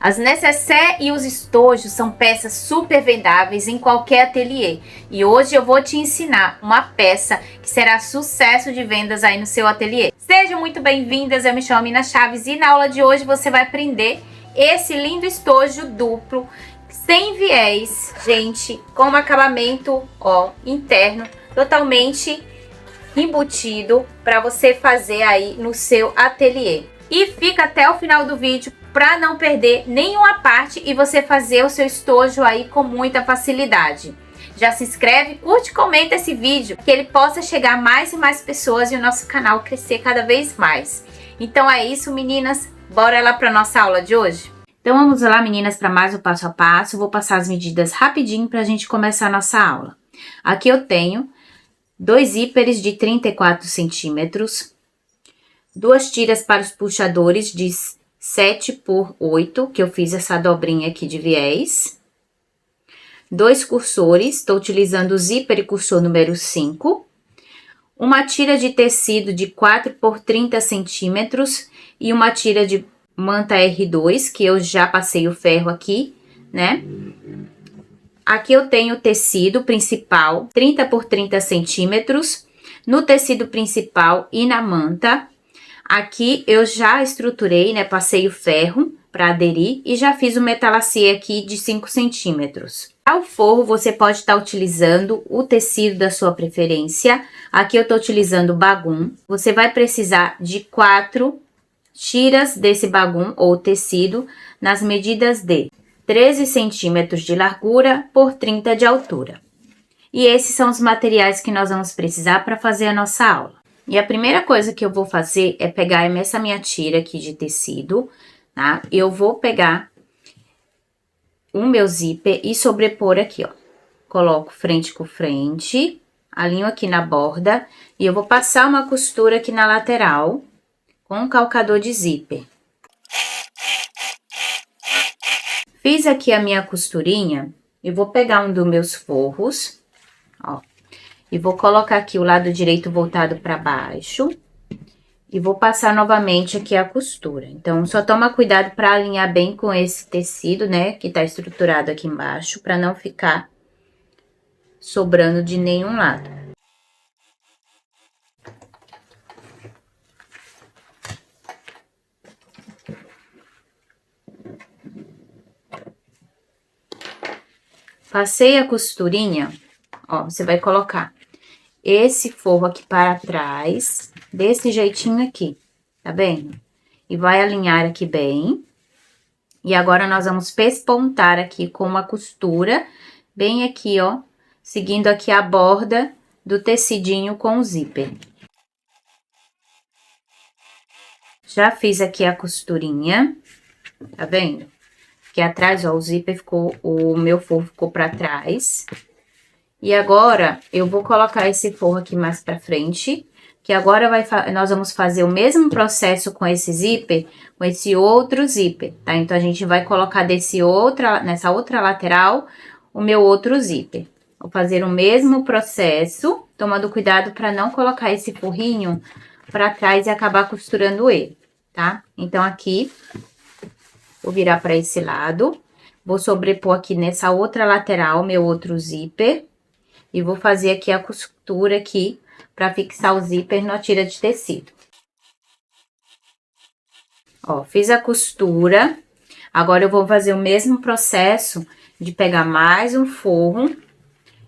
As nécessaire e os estojos são peças super vendáveis em qualquer ateliê. E hoje eu vou te ensinar uma peça que será sucesso de vendas aí no seu ateliê. Sejam muito bem-vindas, eu me chamo Mina Chaves e na aula de hoje você vai aprender esse lindo estojo duplo, sem viés, gente, com um acabamento, ó, interno, totalmente embutido para você fazer aí no seu ateliê. E fica até o final do vídeo para não perder nenhuma parte e você fazer o seu estojo aí com muita facilidade. Já se inscreve, curte e comenta esse vídeo, que ele possa chegar a mais e mais pessoas e o nosso canal crescer cada vez mais. Então é isso, meninas, bora lá para nossa aula de hoje? Então vamos lá, meninas, para mais um passo a passo. Vou passar as medidas rapidinho para a gente começar a nossa aula. Aqui eu tenho 2 zíperes de 34 centímetros, 2 tiras para os puxadores de 7 por 8, que eu fiz essa dobrinha aqui de viés, 2 cursores, estou utilizando o zíper e cursor número 5, uma tira de tecido de 4 por 30 centímetros e uma tira de manta R2, que eu já passei o ferro aqui, né? Aqui eu tenho o tecido principal, 30 por 30 centímetros, no tecido principal e na manta. Aqui eu já estruturei, né, passei o ferro para aderir e já fiz o metalace aqui de 5 centímetros. Para o forro, você pode estar utilizando o tecido da sua preferência. Aqui eu estou utilizando bagum. Você vai precisar de 4 tiras desse bagum ou tecido nas medidas de 13 centímetros de largura por 30 de altura. E esses são os materiais que nós vamos precisar para fazer a nossa aula. E a primeira coisa que eu vou fazer é pegar essa minha tira aqui de tecido, tá? Eu vou pegar o meu zíper e sobrepor aqui, ó. Coloco frente com frente, alinho aqui na borda e eu vou passar uma costura aqui na lateral com um calcador de zíper. Fiz aqui a minha costurinha e vou pegar um dos meus forros, ó. E vou colocar aqui o lado direito voltado para baixo. E vou passar novamente aqui a costura. Então, só toma cuidado para alinhar bem com esse tecido, né? Que tá estruturado aqui embaixo, para não ficar sobrando de nenhum lado. Passei a costurinha, ó, você vai colocar esse forro aqui para trás, desse jeitinho aqui, tá vendo? E vai alinhar aqui bem. E agora, nós vamos pespontar aqui com uma costura, bem aqui, ó, seguindo aqui a borda do tecidinho com o zíper. Já fiz aqui a costurinha, tá vendo? Aqui atrás, ó, o zíper ficou, o meu forro ficou pra trás. E agora, eu vou colocar esse forro aqui mais pra frente, que agora nós vamos fazer o mesmo processo com esse zíper, com esse outro zíper, tá? Então, a gente vai colocar nessa outra lateral, o meu outro zíper. Vou fazer o mesmo processo, tomando cuidado para não colocar esse forrinho pra trás e acabar costurando ele, tá? Então, aqui, vou virar para esse lado, vou sobrepor aqui nessa outra lateral, meu outro zíper. E vou fazer aqui a costura aqui, pra fixar o zíper na tira de tecido. Ó, fiz a costura. Agora, eu vou fazer o mesmo processo de pegar mais um forro.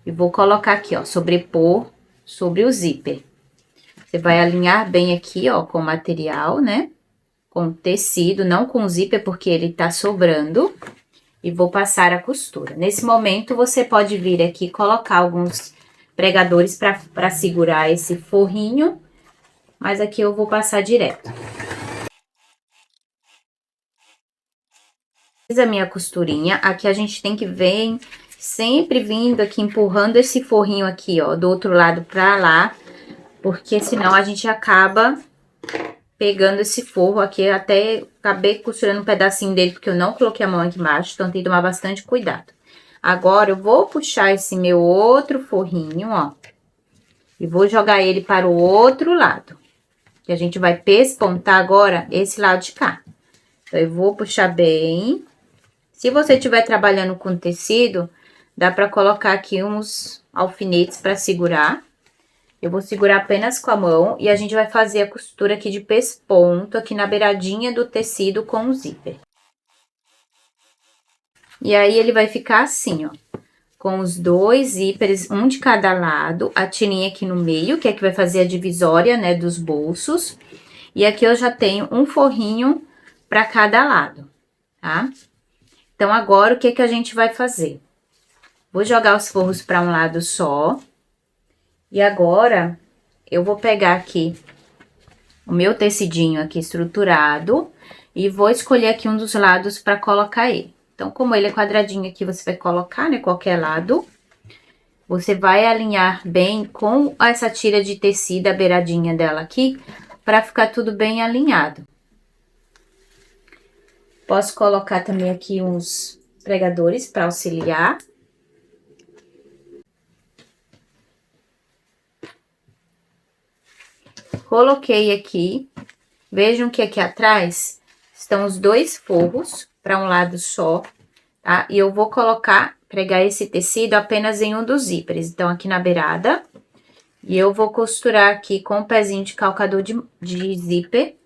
E vou colocar aqui, ó, sobrepor sobre o zíper. Você vai alinhar bem aqui, ó, com o material, né? Com o tecido, não com o zíper, porque ele tá sobrando. E vou passar a costura. Nesse momento, você pode vir aqui e colocar alguns pregadores para segurar esse forrinho, mas aqui eu vou passar direto. Fiz a minha costurinha, aqui a gente tem que vir, sempre vindo aqui, empurrando esse forrinho aqui, ó, do outro lado pra lá, porque senão a gente acaba pegando esse forro aqui, até acabei costurando um pedacinho dele, porque eu não coloquei a mão aqui embaixo, então tem que tomar bastante cuidado. Agora, eu vou puxar esse meu outro forrinho, ó, e vou jogar ele para o outro lado. Que a gente vai pespontar agora esse lado de cá. Então, eu vou puxar bem Se você estiver trabalhando com tecido, dá pra colocar aqui uns alfinetes pra segurar. Eu vou segurar apenas com a mão e a gente vai fazer a costura aqui de pesponto, aqui na beiradinha do tecido com o zíper. E aí, ele vai ficar assim, ó, com os dois zíperes, um de cada lado, a tirinha aqui no meio, que é que vai fazer a divisória, né, dos bolsos. E aqui eu já tenho um forrinho pra cada lado, tá? Então, agora, o que que a gente vai fazer? Vou jogar os forros pra um lado só. E agora, eu vou pegar aqui o meu tecidinho aqui estruturado e vou escolher aqui um dos lados pra colocar ele. Então, como ele é quadradinho aqui, você vai colocar, né, qualquer lado. Você vai alinhar bem com essa tira de tecido, a beiradinha dela aqui, pra ficar tudo bem alinhado. Posso colocar também aqui uns pregadores pra auxiliar. Coloquei aqui, vejam que aqui atrás estão os dois forros para um lado só, tá? E eu vou pregar esse tecido apenas em um dos zíperes, então aqui na beirada. E eu vou costurar aqui com o pezinho de calcador de zíper.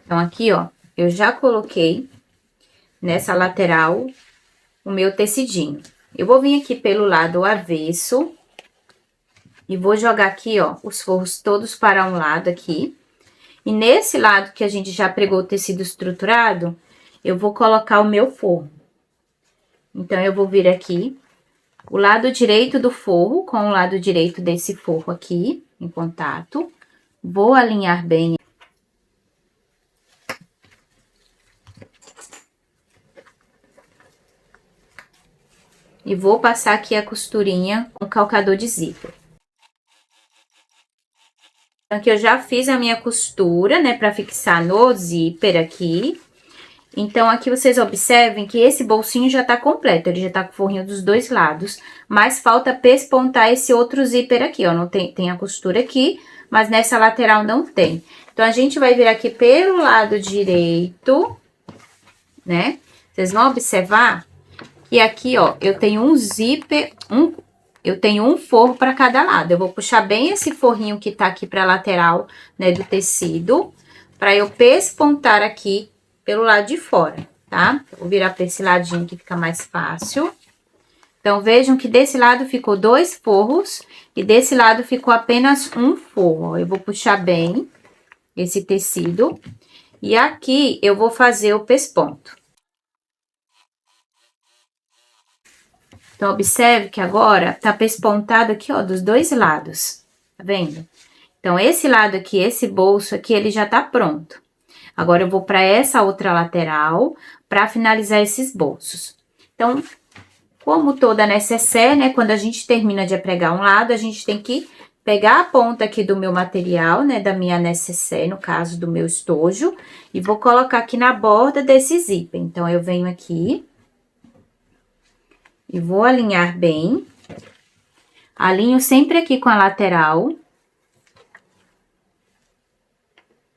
Então, aqui, ó, eu já coloquei nessa lateral o meu tecidinho. Eu vou vir aqui pelo lado avesso. E vou jogar aqui, ó, os forros todos para um lado aqui. E nesse lado que a gente já pregou o tecido estruturado, eu vou colocar o meu forro. Então, eu vou vir aqui, o lado direito do forro com o lado direito desse forro aqui, em contato. Vou alinhar bem. E vou passar aqui a costurinha com calcador de zíper. Então, aqui eu já fiz a minha costura, né, pra fixar no zíper aqui. Então, aqui vocês observem que esse bolsinho já tá completo, ele já tá com o forrinho dos dois lados, mas falta pespontar esse outro zíper aqui, ó, não tem a costura aqui, mas nessa lateral não tem. Então, a gente vai vir aqui pelo lado direito, né? Vocês vão observar que aqui, ó, eu tenho um zíper, eu tenho um forro para cada lado. Eu vou puxar bem esse forrinho que tá aqui pra lateral, né, do tecido, pra eu pespontar aqui pelo lado de fora, tá? Eu vou virar pra esse ladinho que fica mais fácil. Então, vejam que desse lado ficou dois forros e desse lado ficou apenas um forro. Ó, eu vou puxar bem esse tecido e aqui eu vou fazer o pesponto. Então, observe que agora tá pespontado aqui, ó, dos dois lados, tá vendo? Então, esse lado aqui, esse bolso aqui, ele já tá pronto. Agora, eu vou pra essa outra lateral pra finalizar esses bolsos. Então, como toda necessaire, né, quando a gente termina de pregar um lado, a gente tem que pegar a ponta aqui do meu material, né, da minha necessaire, no caso do meu estojo, e vou colocar aqui na borda desse zíper. Então, eu venho aqui e vou alinhar bem. Alinho sempre aqui com a lateral.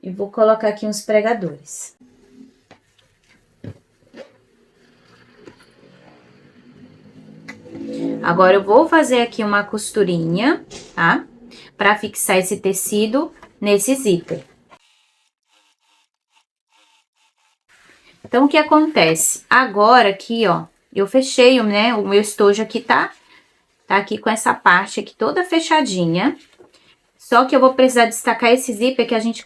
E vou colocar aqui uns pregadores. Agora, eu vou fazer aqui uma costurinha, tá? Pra fixar esse tecido nesse zíper. Então, o que acontece? Agora, aqui, ó, eu fechei, né, o meu estojo aqui tá aqui com essa parte aqui toda fechadinha. Só que eu vou precisar destacar esse zíper que a gente,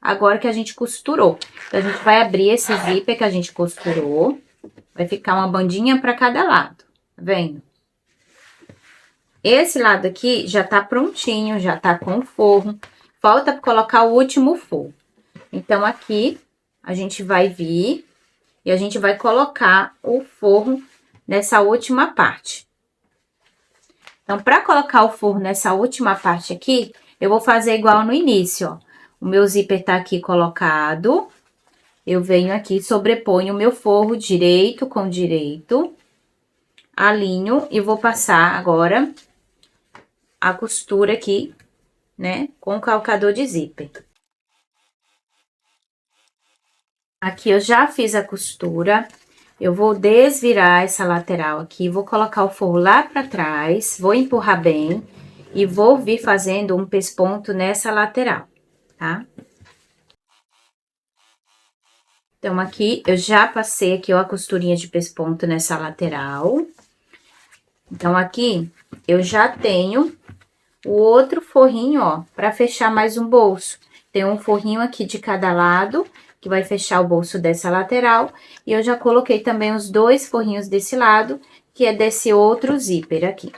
agora que a gente costurou. Então, a gente vai abrir esse zíper que a gente costurou. Vai ficar uma bandinha pra cada lado, tá vendo? Esse lado aqui já tá prontinho, já tá com o forro. Falta colocar o último forro. Então, aqui, a gente vai vir e a gente vai colocar o forro nessa última parte. Então, pra colocar o forro nessa última parte aqui, eu vou fazer igual no início, ó. O meu zíper tá aqui colocado. Eu venho aqui, sobreponho o meu forro direito com direito. Alinho e vou passar agora a costura aqui, né, com o calcador de zíper. Aqui eu já fiz a costura, eu vou desvirar essa lateral aqui, vou colocar o forro lá pra trás, vou empurrar bem e vou vir fazendo um pesponto nessa lateral, tá? Então, aqui eu já passei aqui, ó, a costurinha de pesponto nessa lateral. Então, aqui eu já tenho o outro forrinho, ó, pra fechar mais um bolso. Tem um forrinho aqui de cada lado, que vai fechar o bolso dessa lateral. E eu já coloquei também os 2 forrinhos desse lado, que é desse outro zíper aqui.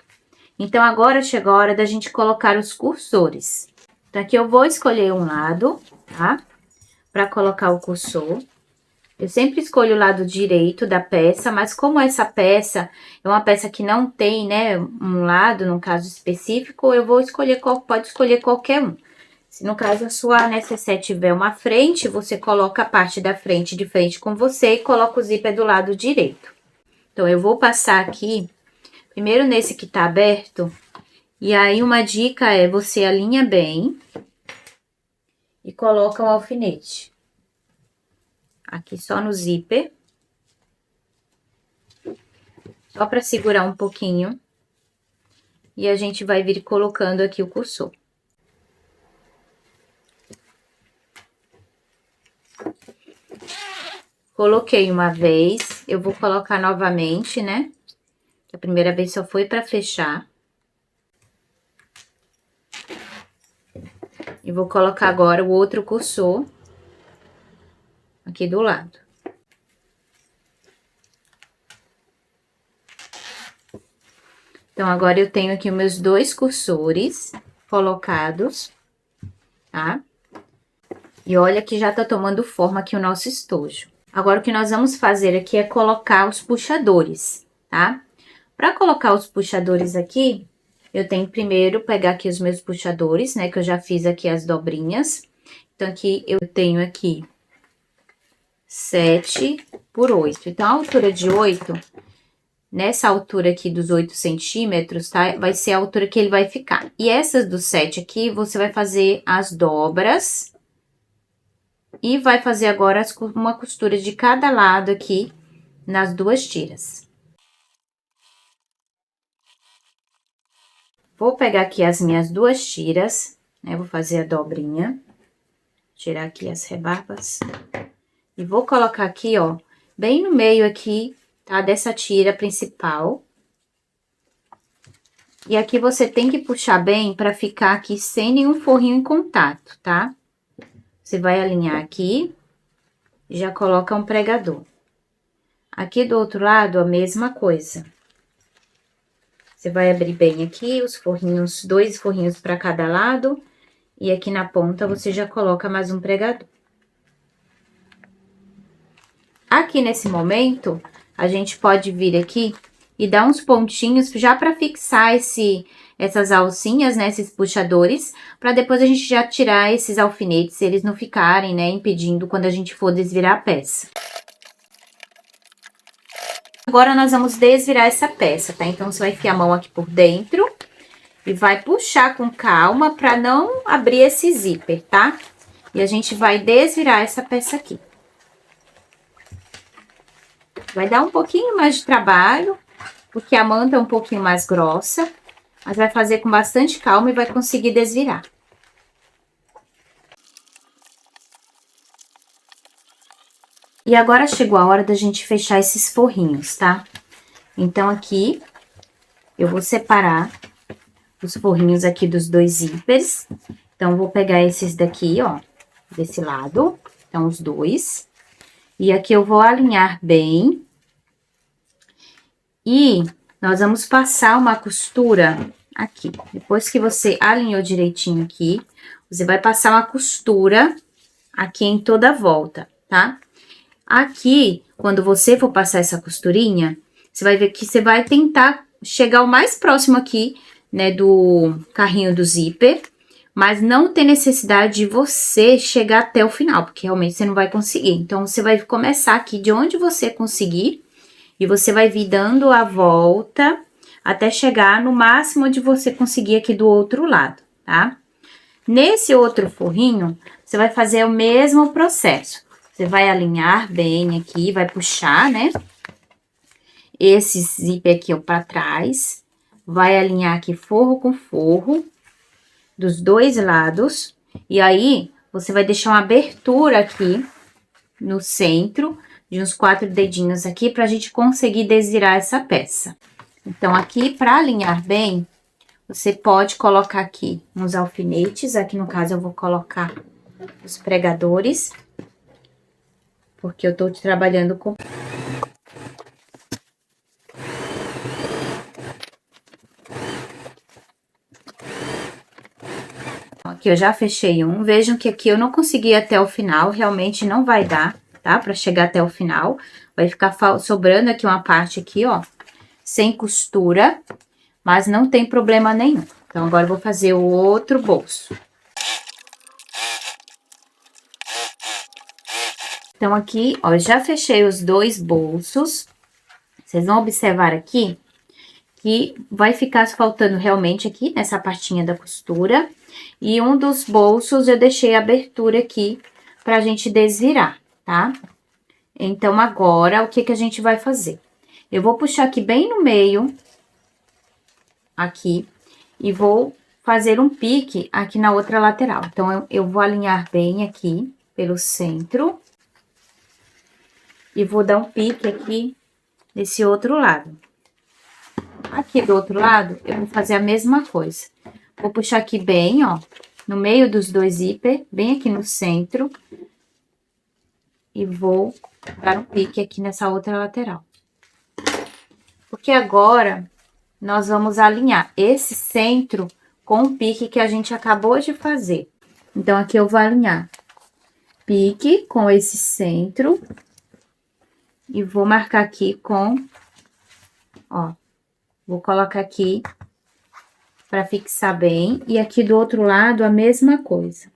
Então, agora chegou a hora da gente colocar os cursores. Então, aqui eu vou escolher um lado, tá? Pra colocar o cursor. Eu sempre escolho o lado direito da peça, mas como essa peça é uma peça que não tem, né, um lado, no caso específico, eu vou escolher, pode escolher qualquer um. Se no caso a sua necessaire tiver uma frente, você coloca a parte da frente de frente com você e coloca o zíper do lado direito. Então, eu vou passar aqui, primeiro nesse que tá aberto, e aí uma dica é você alinha bem e coloca um alfinete. Aqui só no zíper. Só para segurar um pouquinho. E a gente vai vir colocando aqui o cursor. Coloquei uma vez, eu vou colocar novamente, né? A primeira vez só foi para fechar. E vou colocar agora o outro cursor aqui do lado. Então, agora eu tenho aqui os meus 2 cursores colocados, tá? E olha que já tá tomando forma aqui o nosso estojo. Agora, o que nós vamos fazer aqui é colocar os puxadores, tá? Para colocar os puxadores aqui, eu tenho primeiro pegar aqui os meus puxadores, né? Que eu já fiz aqui as dobrinhas. Então, aqui eu tenho aqui 7 por 8. Então, a altura de 8, nessa altura aqui dos 8 centímetros, tá? Vai ser a altura que ele vai ficar. E essas do 7 aqui, você vai fazer as dobras. E vai fazer agora uma costura de cada lado aqui, nas 2 tiras. Vou pegar aqui as minhas 2 tiras, né? Vou fazer a dobrinha. Tirar aqui as rebarbas. E vou colocar aqui, ó, bem no meio aqui, tá? Dessa tira principal. E aqui você tem que puxar bem pra ficar aqui sem nenhum forrinho em contato, tá? Você vai alinhar aqui, e já coloca um pregador. Aqui do outro lado, a mesma coisa. Você vai abrir bem aqui os forrinhos, 2 forrinhos para cada lado. E aqui na ponta, você já coloca mais um pregador. Aqui nesse momento, a gente pode vir aqui e dar uns pontinhos já para fixar essas alcinhas, né, esses puxadores, para depois a gente já tirar esses alfinetes, eles não ficarem, né, impedindo quando a gente for desvirar a peça. Agora, nós vamos desvirar essa peça, tá? Então, você vai enfiar a mão aqui por dentro e vai puxar com calma para não abrir esse zíper, tá? E a gente vai desvirar essa peça aqui. Vai dar um pouquinho mais de trabalho, porque a manta é um pouquinho mais grossa, mas vai fazer com bastante calma e vai conseguir desvirar. E agora chegou a hora da gente fechar esses forrinhos, tá? Então, aqui, eu vou separar os forrinhos aqui dos 2 zíperes. Então, vou pegar esses daqui, ó, desse lado. Então, os 2. E aqui eu vou alinhar bem. E nós vamos passar uma costura aqui. Depois que você alinhou direitinho aqui, você vai passar uma costura aqui em toda a volta, tá? Aqui, quando você for passar essa costurinha, você vai ver que você vai tentar chegar o mais próximo aqui, né, do carrinho do zíper, mas não tem necessidade de você chegar até o final, porque realmente você não vai conseguir. Então, você vai começar aqui de onde você conseguir e você vai vir dando a volta até chegar no máximo onde você conseguir aqui do outro lado, tá? Nesse outro forrinho, você vai fazer o mesmo processo. Você vai alinhar bem aqui, vai puxar, né? Esse zíper aqui, ó, pra trás. Vai alinhar aqui forro com forro, dos dois lados. E aí, você vai deixar uma abertura aqui no centro, de uns 4 dedinhos aqui, pra gente conseguir desvirar essa peça. Então, aqui, pra alinhar bem, você pode colocar aqui uns alfinetes. Aqui, no caso, eu vou colocar os pregadores, porque eu tô trabalhando com... Aqui eu já fechei um. Vejam que aqui eu não consegui ir até o final, realmente não vai dar, tá? Pra chegar até o final. Vai ficar sobrando aqui uma parte aqui, ó, sem costura, mas não tem problema nenhum. Então, agora eu vou fazer o outro bolso. Então, aqui, ó, eu já fechei os dois bolsos. Vocês vão observar aqui que vai ficar faltando realmente aqui nessa partinha da costura. E um dos bolsos eu deixei a abertura aqui pra gente desvirar, tá? Então, agora, o que que a gente vai fazer? Eu vou puxar aqui bem no meio, aqui, e vou fazer um pique aqui na outra lateral. Então, eu vou alinhar bem aqui pelo centro. E vou dar um pique aqui nesse outro lado. Aqui do outro lado, eu vou fazer a mesma coisa. Vou puxar aqui bem, ó, no meio dos dois zíper, bem aqui no centro. E vou dar um pique aqui nessa outra lateral. Porque agora, nós vamos alinhar esse centro com o pique que a gente acabou de fazer. Então, aqui eu vou alinhar pique com esse centro. E vou marcar aqui com, ó, vou colocar aqui para fixar bem. E aqui do outro lado, a mesma coisa.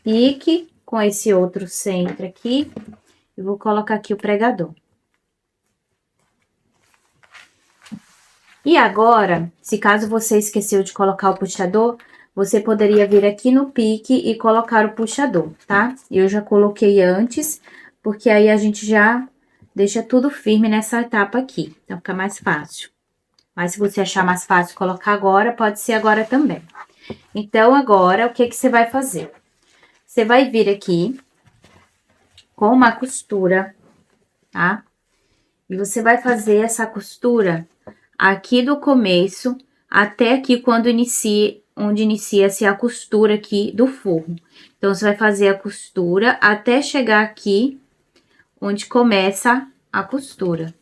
Pique com esse outro centro aqui. E vou colocar aqui o pregador. E agora, se caso você esqueceu de colocar o puxador, você poderia vir aqui no pique e colocar o puxador, tá? Eu já coloquei antes, porque aí a gente já deixa tudo firme nessa etapa aqui, então fica mais fácil. Mas se você achar mais fácil colocar agora, pode ser agora também. Então, agora, o que que você vai fazer? Você vai vir aqui com uma costura, tá? E você vai fazer essa costura aqui do começo até aqui quando onde inicia-se a costura aqui do forro. Então, você vai fazer a costura até chegar aqui onde começa a costura.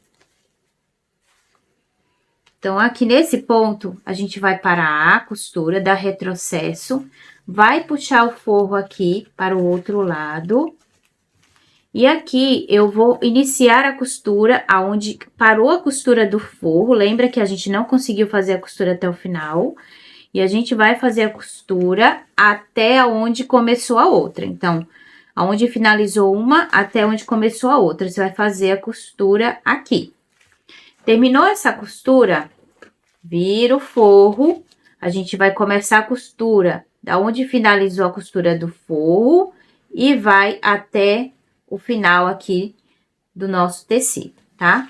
Então, aqui nesse ponto, a gente vai parar a costura, dar retrocesso, vai puxar o forro aqui para o outro lado. E aqui, eu vou iniciar a costura aonde parou a costura do forro. Lembra que a gente não conseguiu fazer a costura até o final. E a gente vai fazer a costura até onde começou a outra. Então, aonde finalizou uma, até onde começou a outra. Você vai fazer a costura aqui. Terminou essa costura, vira o forro, a gente vai começar a costura da onde finalizou a costura do forro e vai até o final aqui do nosso tecido, tá?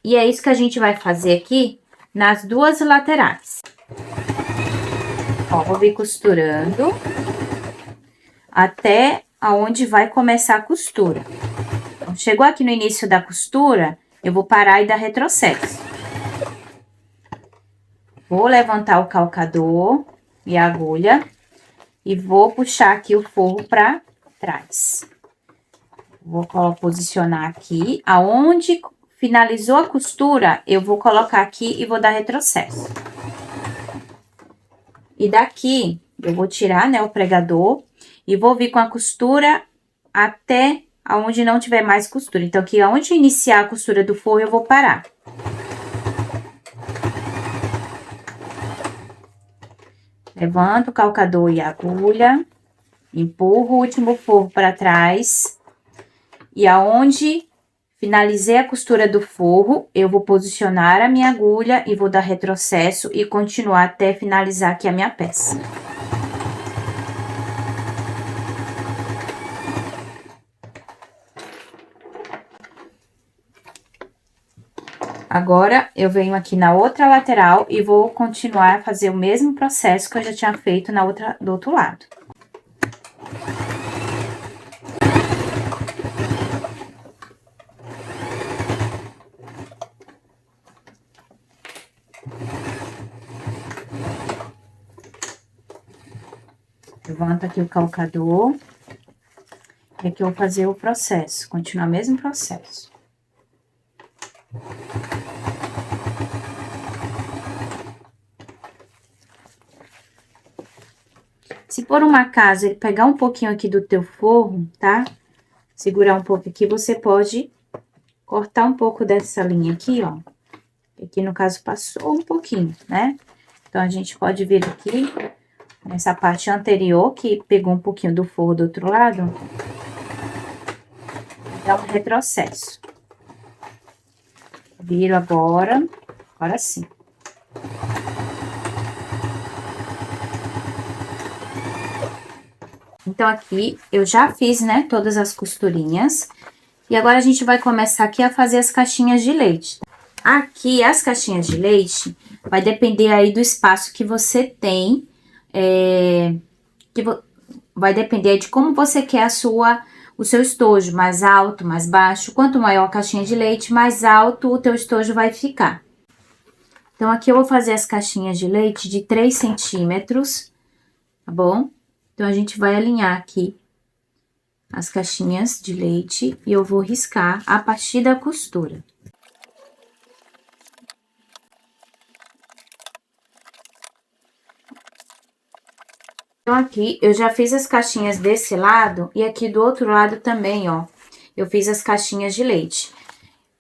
E é isso que a gente vai fazer aqui nas duas laterais. Ó, vou vir costurando até aonde vai começar a costura. Então, chegou aqui no início da costura, eu vou parar e dar retrocesso. Vou levantar o calcador e a agulha e vou puxar aqui o forro para trás. Vou posicionar aqui, aonde finalizou a costura, eu vou colocar aqui e vou dar retrocesso. E daqui, eu vou tirar, né, o pregador e vou vir com a costura até aonde não tiver mais costura. Então, aqui, aonde iniciar a costura do forro, eu vou parar. Levanto o calcador e a agulha, empurro o último forro para trás. E aonde finalizei a costura do forro, eu vou posicionar a minha agulha e vou dar retrocesso e continuar até finalizar aqui a minha peça. Agora, eu venho aqui na outra lateral e vou continuar a fazer o mesmo processo que eu já tinha feito do outro lado. Levanto aqui o calcador. E aqui eu vou fazer o processo, continuar o mesmo processo. Se por um acaso ele pegar um pouquinho aqui do teu forro, tá? Segurar um pouco aqui, você pode cortar um pouco dessa linha aqui, ó. Aqui, no caso, passou um pouquinho, né? Então, a gente pode vir aqui, nessa parte anterior, que pegou um pouquinho do forro do outro lado. Dá um retrocesso. Viro agora sim. Então, aqui, eu já fiz, né, todas as costurinhas. E agora, a gente vai começar aqui a fazer as caixinhas de leite. Aqui, as caixinhas de leite, vai depender aí do espaço que você tem, vai depender de como você quer o seu estojo, mais alto, mais baixo. Quanto maior a caixinha de leite, mais alto o teu estojo vai ficar. Então, aqui eu vou fazer as caixinhas de leite de 3 centímetros, tá bom? Então, a gente vai alinhar aqui as caixinhas de leite e eu vou riscar a partir da costura. Então, aqui eu já fiz as caixinhas desse lado e aqui do outro lado também, ó. Eu fiz as caixinhas de leite.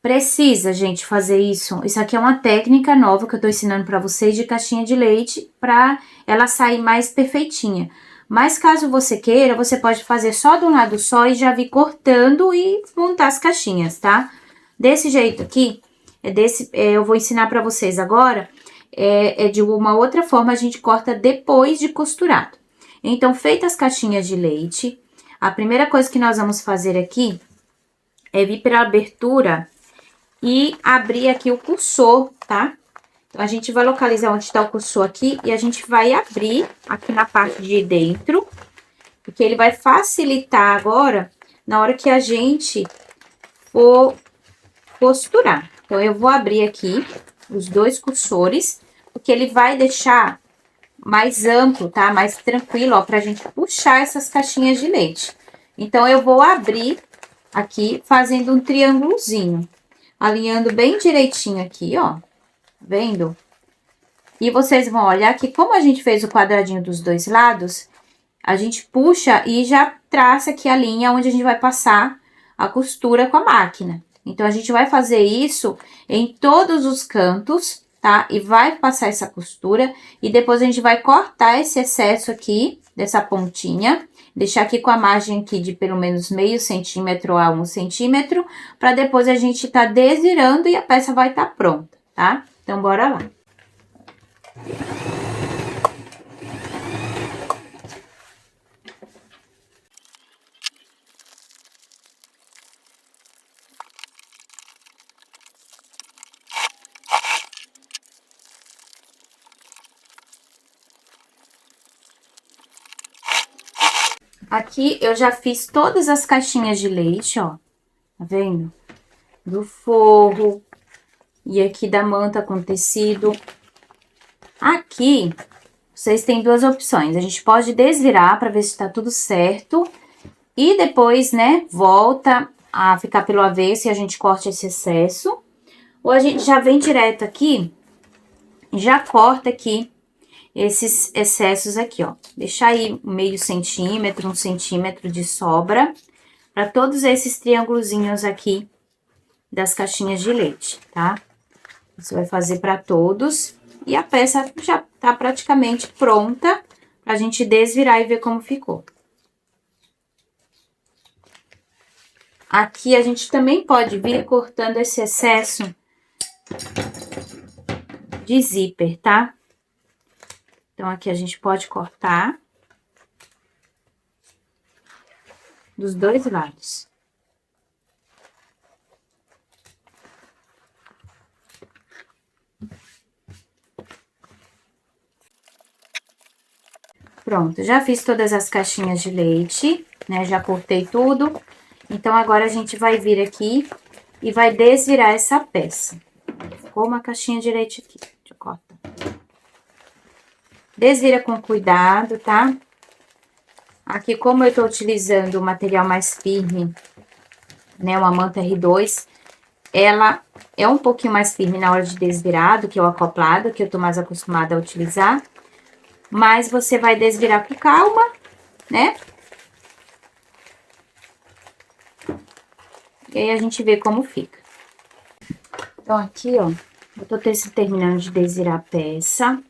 Precisa, gente, fazer isso. Isso aqui é uma técnica nova que eu tô ensinando pra vocês de caixinha de leite pra ela sair mais perfeitinha. Mas caso você queira, você pode fazer só de um lado só e já vir cortando e montar as caixinhas, tá? Desse jeito aqui, eu vou ensinar pra vocês agora, de uma outra forma a gente corta depois de costurado. Então, feitas as caixinhas de leite, a primeira coisa que nós vamos fazer aqui é vir pela abertura e abrir aqui o cursor, tá? Então, a gente vai localizar onde está o cursor aqui e a gente vai abrir aqui na parte de dentro, porque ele vai facilitar agora na hora que a gente for costurar. Então, eu vou abrir aqui os dois cursores, porque ele vai deixar mais amplo, tá? Mais tranquilo, ó, pra gente puxar essas caixinhas de leite. Então, eu vou abrir aqui fazendo um triângulozinho, alinhando bem direitinho aqui, ó, vendo? E vocês vão olhar que como a gente fez o quadradinho dos dois lados, a gente puxa e já traça aqui a linha onde a gente vai passar a costura com a máquina. Então, a gente vai fazer isso em todos os cantos, tá? E vai passar essa costura e depois a gente vai cortar esse excesso aqui, dessa pontinha, deixar aqui com a margem aqui de pelo menos meio centímetro a 1 centímetro, para depois a gente tá desvirando e a peça vai estar pronta, tá? Então, bora lá. Aqui eu já fiz todas as caixinhas de leite, ó, tá vendo? Do forro e aqui da manta com tecido. Aqui, vocês têm duas opções. A gente pode desvirar para ver se tá tudo certo e depois, né, volta a ficar pelo avesso e a gente corta esse excesso. Ou a gente já vem direto aqui, já corta aqui esses excessos aqui, ó. Deixar aí meio centímetro, 1 centímetro de sobra para todos esses triângulozinhos aqui das caixinhas de leite, tá? Você vai fazer para todos e a peça já tá praticamente pronta pra gente desvirar e ver como ficou. Aqui a gente também pode vir cortando esse excesso de zíper, tá? Então, aqui a gente pode cortar dos dois lados. Pronto, já fiz todas as caixinhas de leite, né? Já cortei tudo. Então, agora a gente vai vir aqui e vai desvirar essa peça. Ficou uma caixinha de leite aqui. Deixa eu cortar. Desvira com cuidado, tá? Aqui, como eu tô utilizando o material mais firme, né? Uma manta R2, ela é um pouquinho mais firme na hora de desvirar do que o acoplado, que eu tô mais acostumada a utilizar. Mas você vai desvirar com calma, né? E aí, a gente vê como fica. Então, aqui, ó, eu tô terminando de desvirar a peça.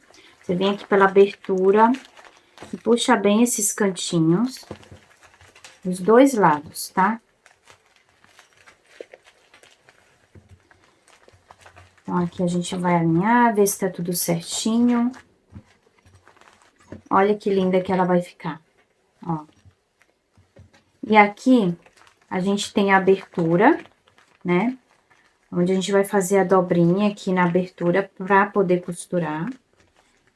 Você vem aqui pela abertura e puxa bem esses cantinhos, dos dois lados, tá? Então, aqui a gente vai alinhar, ver se tá tudo certinho. Olha que linda que ela vai ficar, ó. E aqui, a gente tem a abertura, né? Onde a gente vai fazer a dobrinha aqui na abertura pra poder costurar.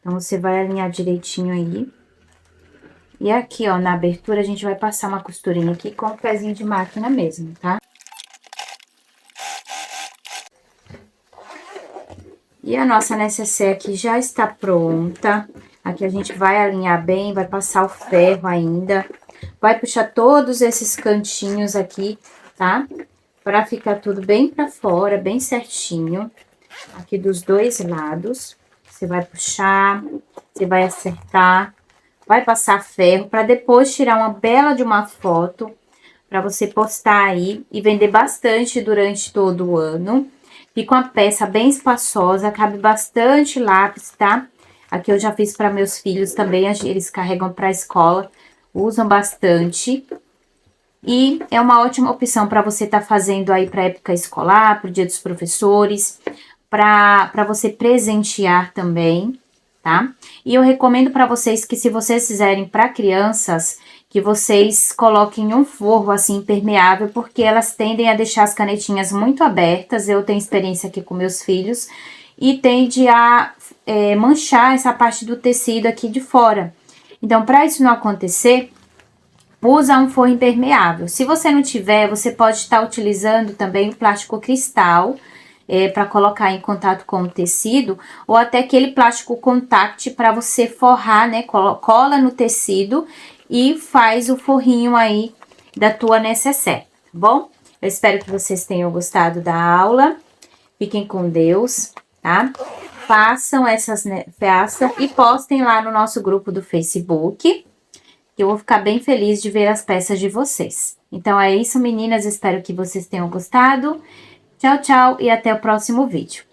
Então, você vai alinhar direitinho aí. E aqui, ó, na abertura, a gente vai passar uma costurinha aqui com o pezinho de máquina mesmo, tá? E a nossa necessaire aqui já está pronta. Aqui a gente vai alinhar bem, vai passar o ferro ainda. Vai puxar todos esses cantinhos aqui, tá? Pra ficar tudo bem pra fora, bem certinho. Aqui dos dois lados. Você vai puxar, você vai acertar, vai passar ferro pra depois tirar uma bela de uma foto pra você postar aí e vender bastante durante todo o ano. Fica uma peça bem espaçosa, cabe bastante lápis, tá? Aqui eu já fiz para meus filhos também, eles carregam para a escola, usam bastante. E é uma ótima opção para você estar fazendo aí para época escolar, para o Dia dos Professores, para você presentear também, tá? E eu recomendo para vocês que se vocês fizerem para crianças, que vocês coloquem um forro assim impermeável, porque elas tendem a deixar as canetinhas muito abertas. Eu tenho experiência aqui com meus filhos e tende a manchar essa parte do tecido aqui de fora. Então, para isso não acontecer, usa um forro impermeável. Se você não tiver, você pode estar utilizando também o plástico cristal para colocar em contato com o tecido, ou até aquele plástico contact para você forrar, né? Cola no tecido e faz o forrinho aí da tua necessaire, tá bom? Eu espero que vocês tenham gostado da aula. Fiquem com Deus, tá? Façam façam e postem lá no nosso grupo do Facebook, que eu vou ficar bem feliz de ver as peças de vocês. Então é isso, meninas. Espero que vocês tenham gostado. Tchau, tchau e até o próximo vídeo.